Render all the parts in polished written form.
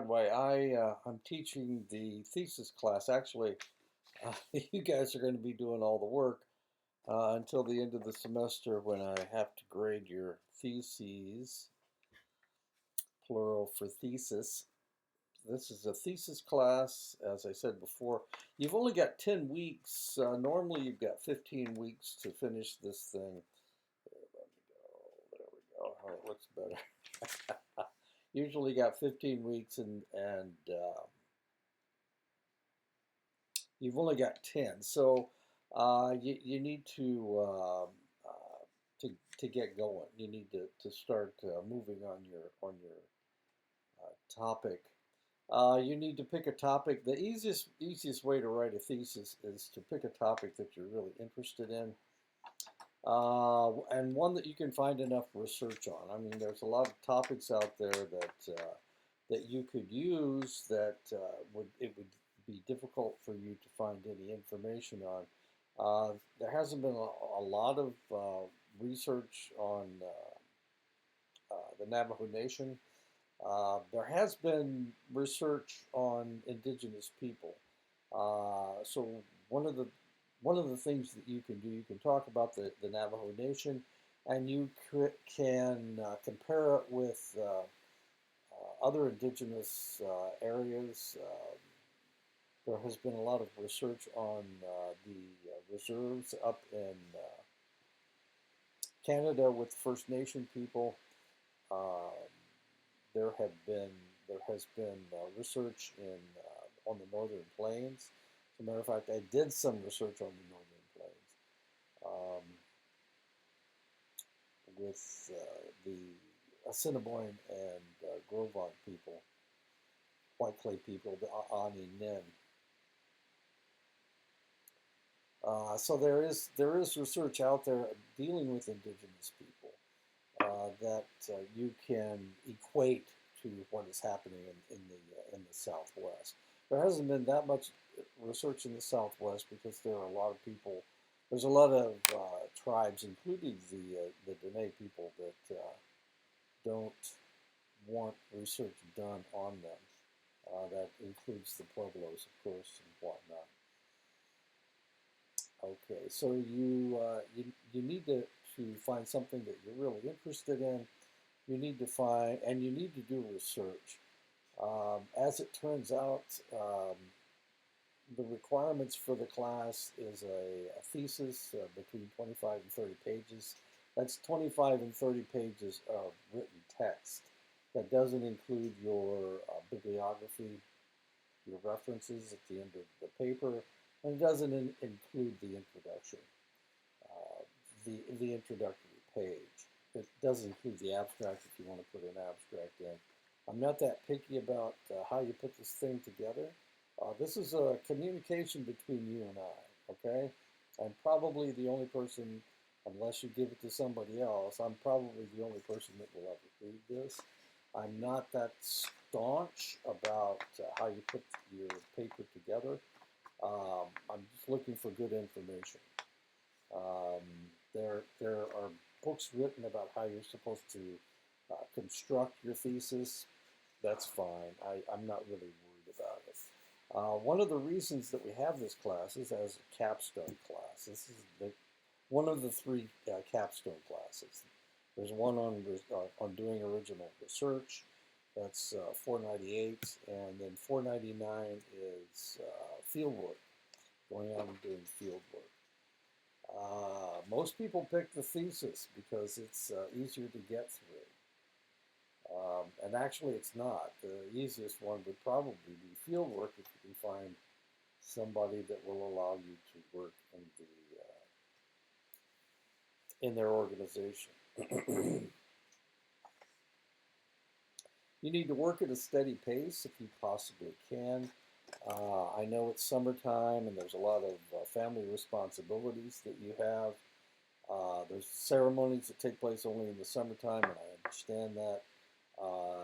Broadway. I'm teaching the thesis class. Actually, you guys are going to be doing all the work until the end of the semester when I have to grade your theses, plural for thesis. This is a thesis class, as I said before. You've only got 10 weeks. Normally, you've got 15 weeks to finish this thing. There we go. Oh, it looks better. Usually got 15 weeks and you've only got 10. So you need to get going. You need to start moving on your topic. You need to pick a topic. The easiest way to write a thesis is to pick a topic that you're really interested in, and one that you can find enough research on. I mean, there's a lot of topics out there that you could use that would be difficult for you to find any information on. There hasn't been a lot of research on the Navajo Nation. There has been research on indigenous people. So one of the things that you can do, you can talk about the Navajo Nation, and you can compare it with other indigenous areas. There has been a lot of research on the reserves up in Canada with First Nation people. Uh, there have been there has been research in on the Northern Plains. As a matter of fact, I did some research on the Northern Plains with the Assiniboine and Gros Ventre people, White Clay people, the Ani Nin. So there is research out there dealing with indigenous people that you can equate to what is happening in the Southwest. There hasn't been that much research in the Southwest because there are a lot of people. There's a lot of tribes, including the Dene people, that don't want research done on them. That includes the Pueblos, of course, and whatnot. Okay, so you need to find something that you're really interested in. You need to find, and you need to do research. As it turns out, the requirements for the class is a thesis between 25 and 30 pages. That's 25 and 30 pages of written text. That doesn't include your bibliography, your references at the end of the paper, and it doesn't include the introduction, uh, the introductory page. It does include the abstract if you want to put an abstract in. I'm not that picky about how you put this thing together. This is a communication between you and I, okay? I'm probably the only person, unless you give it to somebody else, I'm probably the only person that will ever read this. I'm not that staunch about how you put your paper together. I'm just looking for good information. Um, there are books written about how you're supposed to construct your thesis. That's fine. I'm not really worried about it. One of the reasons that we have this class is as a capstone class. This is one of the three capstone classes. There's one on doing original research. That's 498, and then 499 is field work, going out and doing field work. Most people pick the thesis because it's easier to get through. And actually, it's not. The easiest one would probably be field work if you can find somebody that will allow you to work in their organization. You need to work at a steady pace if you possibly can. I know it's summertime and there's a lot of family responsibilities that you have. There's ceremonies that take place only in the summertime, and I understand that.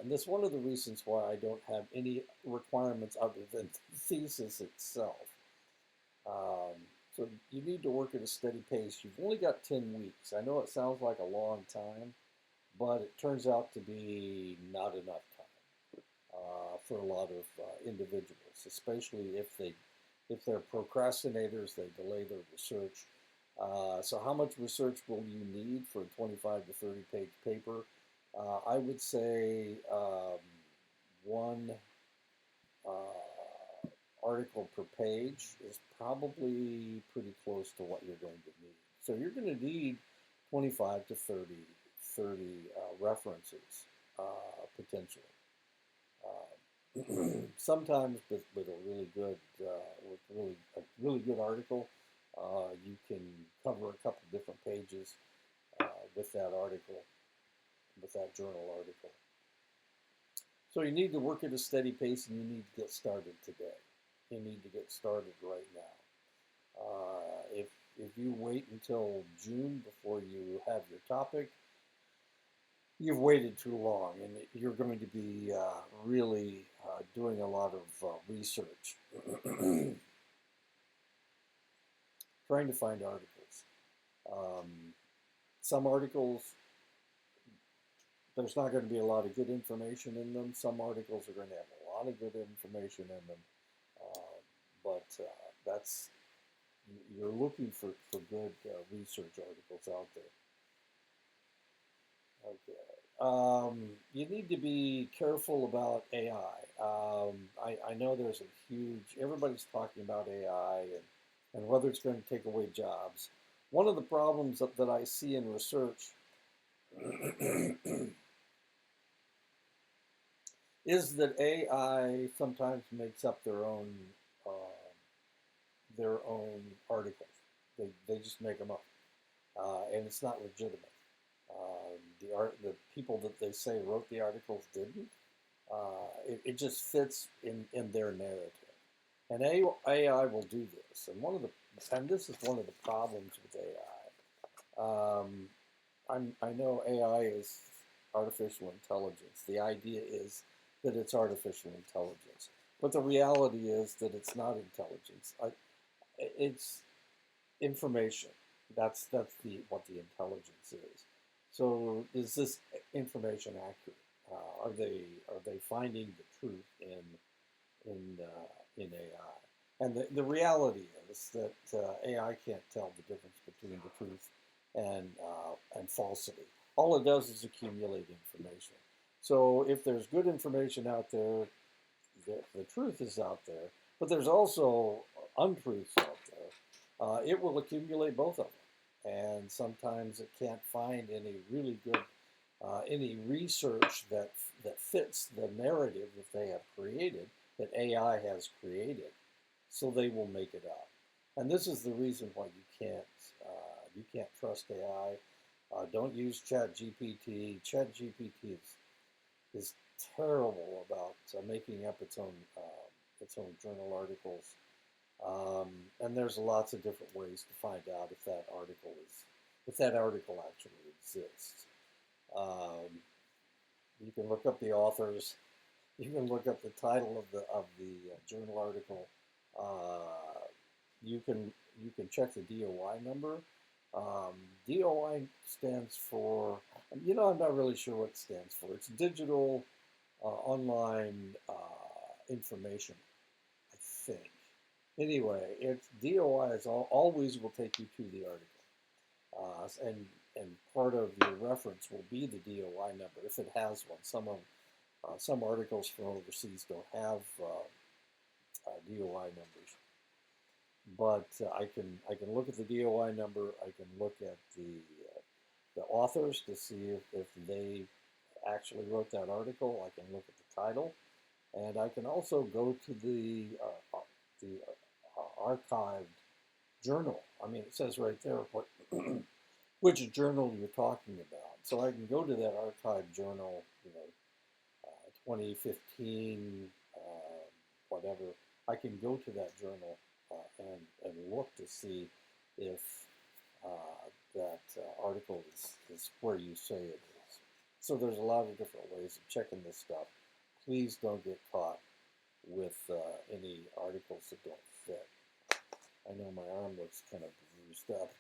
And that's one of the reasons why I don't have any requirements other than the thesis itself. So you need to work at a steady pace. You've only got 10 weeks. I know it sounds like a long time, but it turns out to be not enough time. for a lot of individuals, especially if they're procrastinators, they delay their research. So how much research will you need for a 25 to 30 page paper? I would say one article per page is probably pretty close to what you're going to need. So you're going to need 25 to 30 references potentially. Sometimes with a really good a really good article, you can cover a couple different pages with that article, with that journal article. So you need to work at a steady pace, and you need to get started today. You need to get started right now. If you wait until June before you have your topic, you've waited too long, and you're going to be really doing a lot of research, trying to find articles. Um, some articles, there's not going to be a lot of good information in them. Some articles are going to have a lot of good information in them, but that's you're looking for good research articles out there. Okay. You need to be careful about AI. I know there's a huge, everybody's talking about AI and whether it's going to take away jobs. One of the problems that I see in research is that AI sometimes makes up their own articles. They just make them up, and it's not legitimate. The people that they say wrote the articles didn't. It just fits in their narrative, and AI will do this. And this is one of the problems with AI. I know AI is artificial intelligence. The idea is that it's artificial intelligence, but the reality is that it's not intelligence. It's information. That's what the intelligence is. So is this information accurate? Are they finding the truth in AI? And the reality is that AI can't tell the difference between the truth and falsity. All it does is accumulate information. So if there's good information out there, the truth is out there, but there's also untruths out there. It will accumulate both of them, and sometimes it can't find any really good any research that fits the narrative that they have created, that AI has created, so they will make it up. And this is the reason why you can't trust AI. Don't use ChatGPT. ChatGPT is terrible about making up its own journal articles. And there's lots of different ways to find out if that article actually exists. Um, you can look up the authors. You can look up the title of the journal article. Uh, you can check the DOI number. Um, DOI stands for, I'm not really sure what it stands for. It's digital online information, I think. Anyway, it's DOI is always will take you to the article, and part of your reference will be the DOI number if it has one. Some articles from overseas don't have DOI numbers, but I can look at the DOI number. I can look at the authors to see if they actually wrote that article. I can look at the title, and I can also go to the archived journal. I mean, it says right there what which journal you're talking about. So I can go to that archived journal, 2015, whatever. I can go to that journal and look to see if that article is where you say it is. So there's a lot of different ways of checking this stuff. Please don't get caught with any articles that don't fit. I know my arm looks kind of bruised up.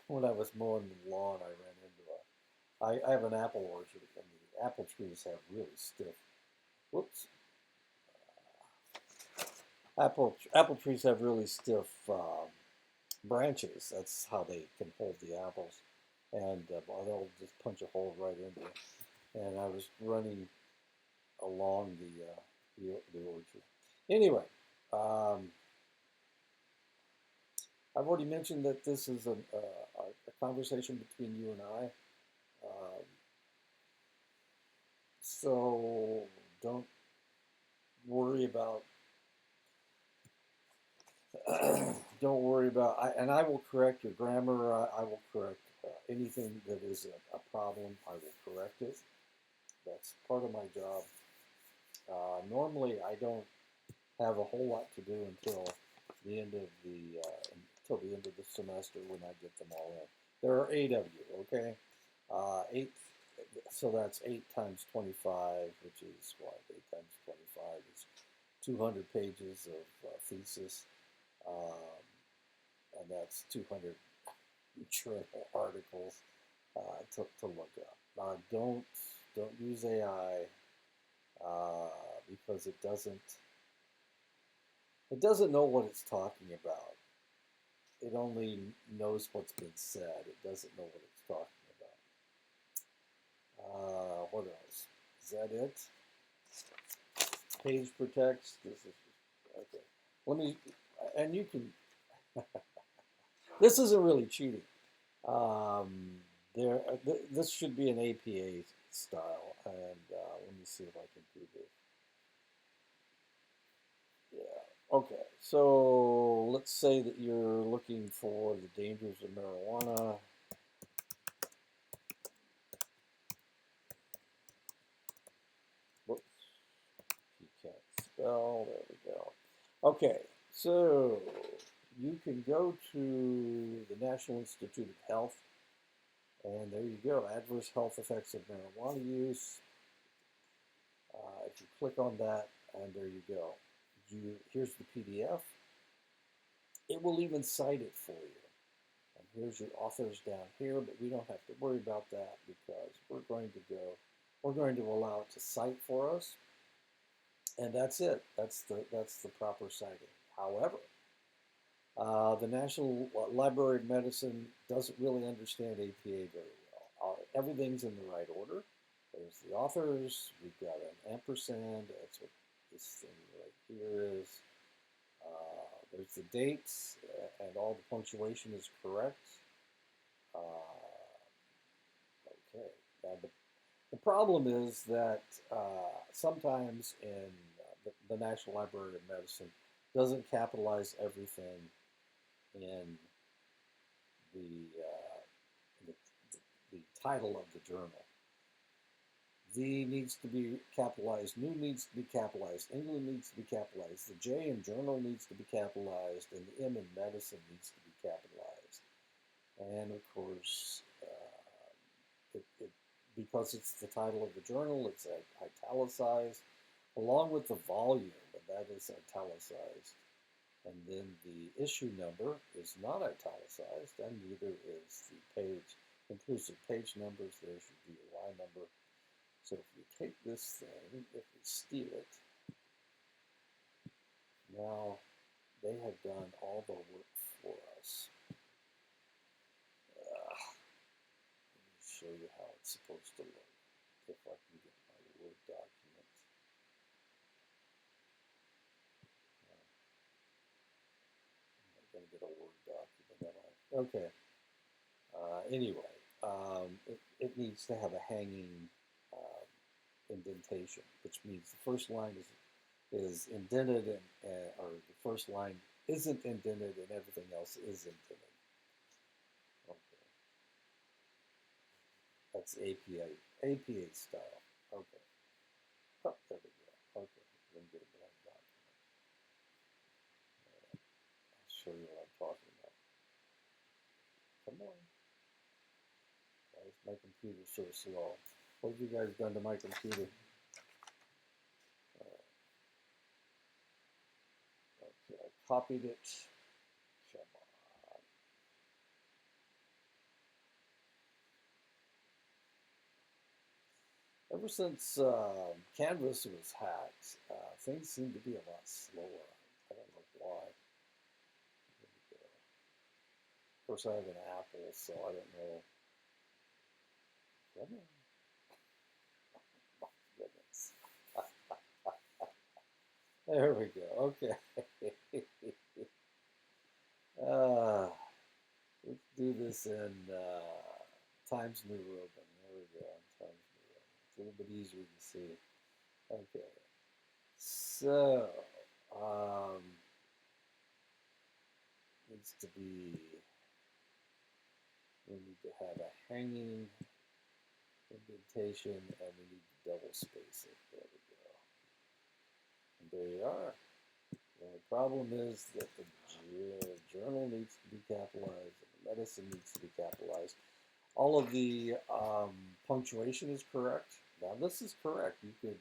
When I was mowing the lawn, I ran into I have an apple orchard, and the apple trees have really stiff whoops, apple trees have really stiff branches. That's how they can hold the apples, and they'll just punch a hole right into it. And I was running along the orchard. Anyway, um, I've already mentioned that this is a conversation between you and I. Um, so don't worry about don't worry about. And I will correct your grammar. I will correct anything that is a problem. I will correct it. That's part of my job. Normally, I don't have a whole lot to do until the end of the semester when I get them all in. There are 8 of you, okay? Eight, so that's 8 times 25, which is what? 8 times 25 is 200 pages of thesis, um, and that's 200 journal articles to look up. Don't use AI because it doesn't know what it's talking about. It only knows what's been said. It doesn't know what it's talking about. What else? Is that it? Page for text. This is okay. Let me, and you can. This isn't really cheating. Um, this should be an APA style, and let me see if I can do this. Yeah. Okay. So let's say that you're looking for the dangers of marijuana. Whoops. You can't spell. There we go. Okay. So you can go to the National Institute of Health, and there you go. Adverse health effects of marijuana use. If you click on that, and there you go. Here's the PDF. It will even cite it for you. And here's your authors down here, but we don't have to worry about that because we're going to allow it to cite for us, and that's it. That's the proper citing. However, the National Library of Medicine doesn't really understand APA very well. Everything's in the right order. There's the authors. We've got an ampersand. That's what this thing right here is. There's the dates, and all the punctuation is correct. Uh, okay. Now the problem is that sometimes in the National Library of Medicine doesn't capitalize everything in the, the, the title of the journal. The needs to be capitalized, new needs to be capitalized, England needs to be capitalized, the J in journal needs to be capitalized, and the M in medicine needs to be capitalized. And of course, because it's the title of the journal, it's italicized, along with the volume, and that is italicized. And then the issue number is not italicized, and neither is the inclusive page numbers. There's your DOI number. So if you take this thing, if we steal it, now they have done all the work for us. Let me show you how it's supposed to look. If I can get my Word document. I'm not going to get a Word document, am I? Okay. Anyway, it needs to have a hanging indentation, which means the first line is indented, or the first line isn't indented, and everything else is indented. Okay, that's APA style. Okay, oh, there we go. Okay, let me get a blank document. I'll show you what I'm talking about. Come on. Why is my computer so slow? What have you guys done to my computer? Okay, I copied it. Come on. ever since Canvas was hacked, things seem to be a lot slower. I don't know why. Of course, I have an Apple, so I don't know. Oh, goodness. There we go. Okay. uh, let's do this in Times New Roman. There we go. Times New Roman. It's a little bit easier to see. Okay. So, um, needs to be, we need to have a hanging indentation and we need to double space it. There we go. And there you are. The only problem is that the journal needs to be capitalized and the medicine needs to be capitalized. All of the punctuation is correct. Now this is correct. You could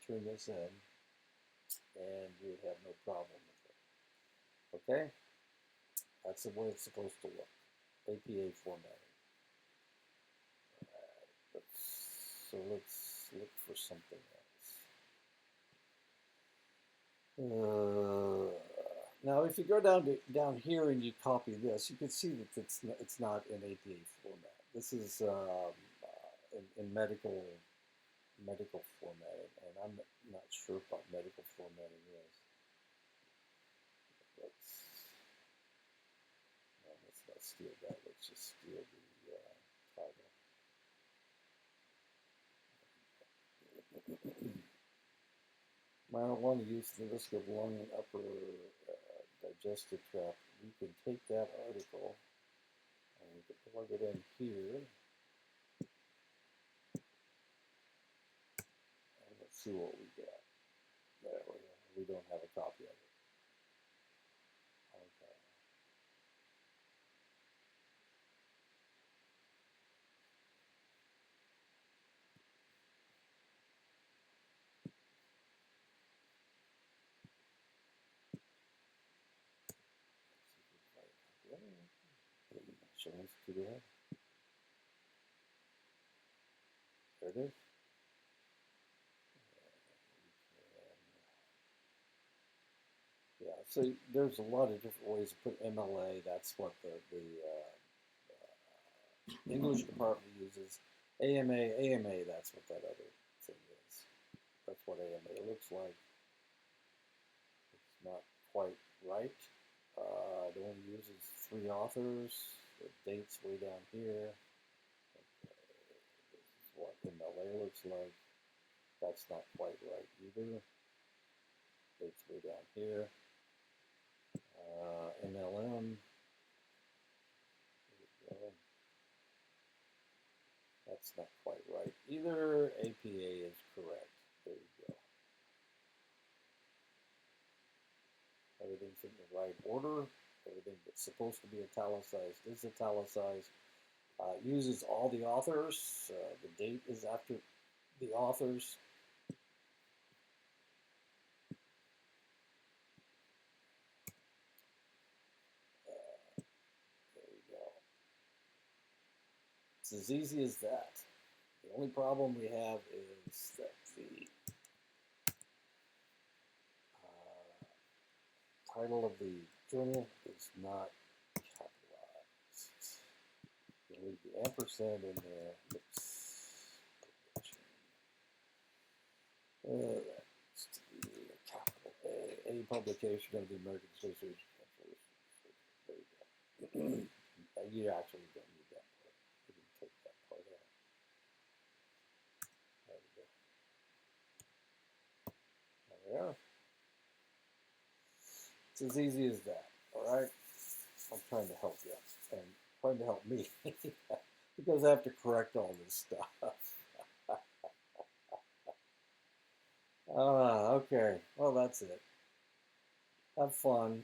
turn this in and you would have no problem with it. Okay? That's the way it's supposed to look. APA formatting. So let's look for something else. Now, if you go down here and you copy this, you can see that it's not in APA format. This is in medical formatting, and I'm not sure what medical formatting is. Let's not steal that. Let's just steal the title. Marijuana use and the risk of lung and upper digestive tract. We can take that article and we can plug it in here. And let's see what we get. There we go. We don't have a copy of it. Okay. Show us to that. There it is. Yeah, so there's a lot of different ways to put MLA. That's what the English department uses. AMA, that's what that other thing is. That's what AMA looks like. It's not quite right. It only uses 3 authors. The date's way down here. Okay. This is what MLA looks like. That's not quite right either. Date's way down here. MLM. That's not quite right either. APA is correct. There you go. Everything's in the right order. Everything that's supposed to be italicized is italicized. Uses all the authors. The date is after the authors. There you go. It's as easy as that. The only problem we have is that the title of the journal is not capitalized. You leave the ampersand in there. That's to be a capital A publication of the American Association of Controllers. There you go. You actually don't need that part. You can take that part out. There we go. There we are. It's as easy as that. All right. I'm trying to help you and trying to help me because I have to correct all this stuff. Okay. Well, that's it. Have fun.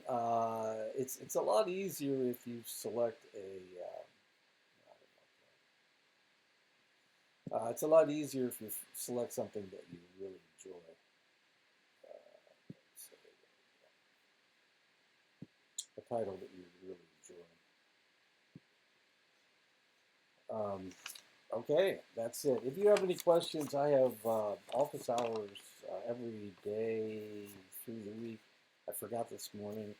It's a lot easier if you select a. It's a lot easier if you select something that you really enjoy. So, a title that you really enjoy. Okay, that's it. If you have any questions, I have office hours every day through the week. I forgot this morning.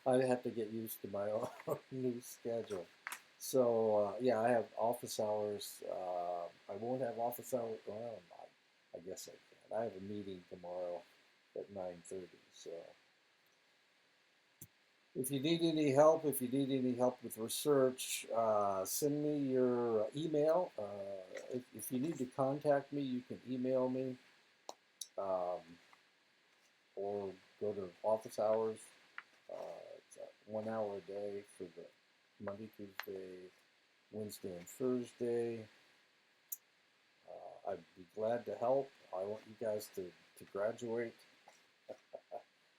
I have to get used to my own new schedule. So yeah, I have office hours. I won't have office hours. Well, I guess I can. I have a meeting tomorrow at 9:30. So if you need any help, with research, send me your email. If you need to contact me, you can email me um, or go to office hours. It's 1 hour a day for the Monday, Tuesday, Wednesday, and Thursday. I'd be glad to help. I want you guys to graduate.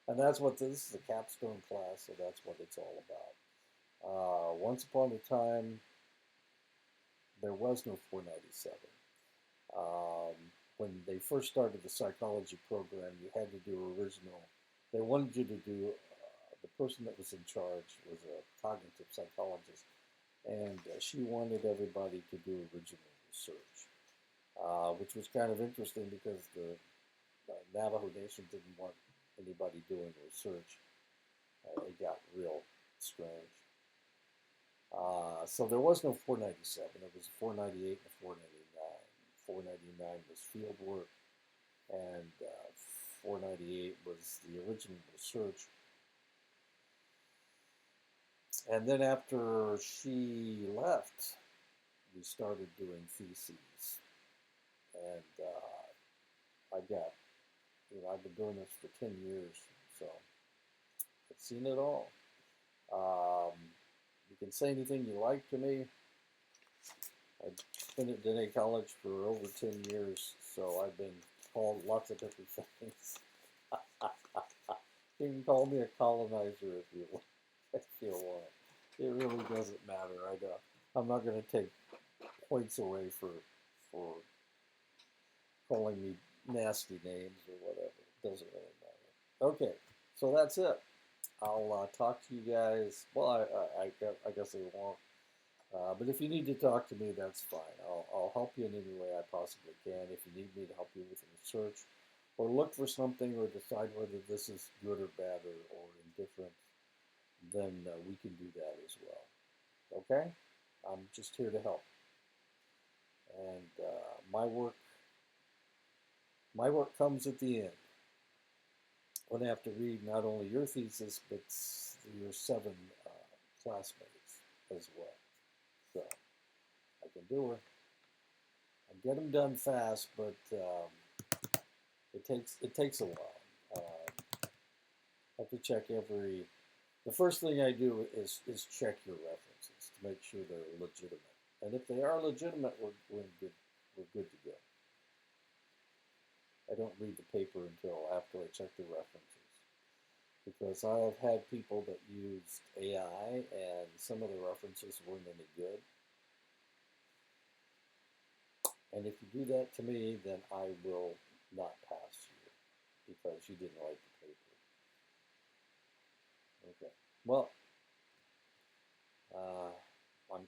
And that's what this is, a capstone class, so that's what it's all about. Once upon a time, there was no 497. Um, when they first started the psychology program, you had to do original. They wanted you to do, the person that was in charge was a cognitive psychologist, and she wanted everybody to do original research, which was kind of interesting because the Navajo Nation didn't want anybody doing research. It got real strange. So there was no 497. It was 498 and 499. 499 was field work, and 498 was the original research. And then after she left, we started doing theses. And I got, I've been doing this for 10 years, so I've seen it all. Um, you can say anything you like to me. I've been at Denny College for over 10 years, so I've been called lots of different things. You can call me a colonizer if you want. If you want. It really doesn't matter. I'm not going to take points away for calling me nasty names or whatever. It doesn't really matter. Okay, so that's it. I'll talk to you guys. Well, I guess I won't. But if you need to talk to me, that's fine. I'll help you in any way I possibly can. If you need me to help you with research or look for something or decide whether this is good or bad or indifferent, then we can do that as well. Okay? I'm just here to help. And my work comes at the end when I have to read not only your thesis but your 7 classmates as well. So I can do it. I get them done fast, but it takes a while. I have to check every. The first thing I do is check your references to make sure they're legitimate. And if they are legitimate, we're good. We're good to go. I don't read the paper until after I check the references because I have had people that used AI and some of the references weren't any good. And if you do that to me, then I will not pass you because you didn't write the paper. Okay. Well,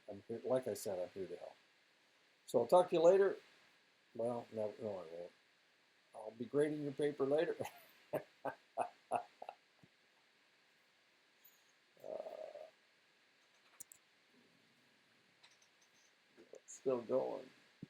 I'm here, like I said, I'm here to help. So I'll talk to you later. Well, no, I won't. I'll be grading your paper later. Still going.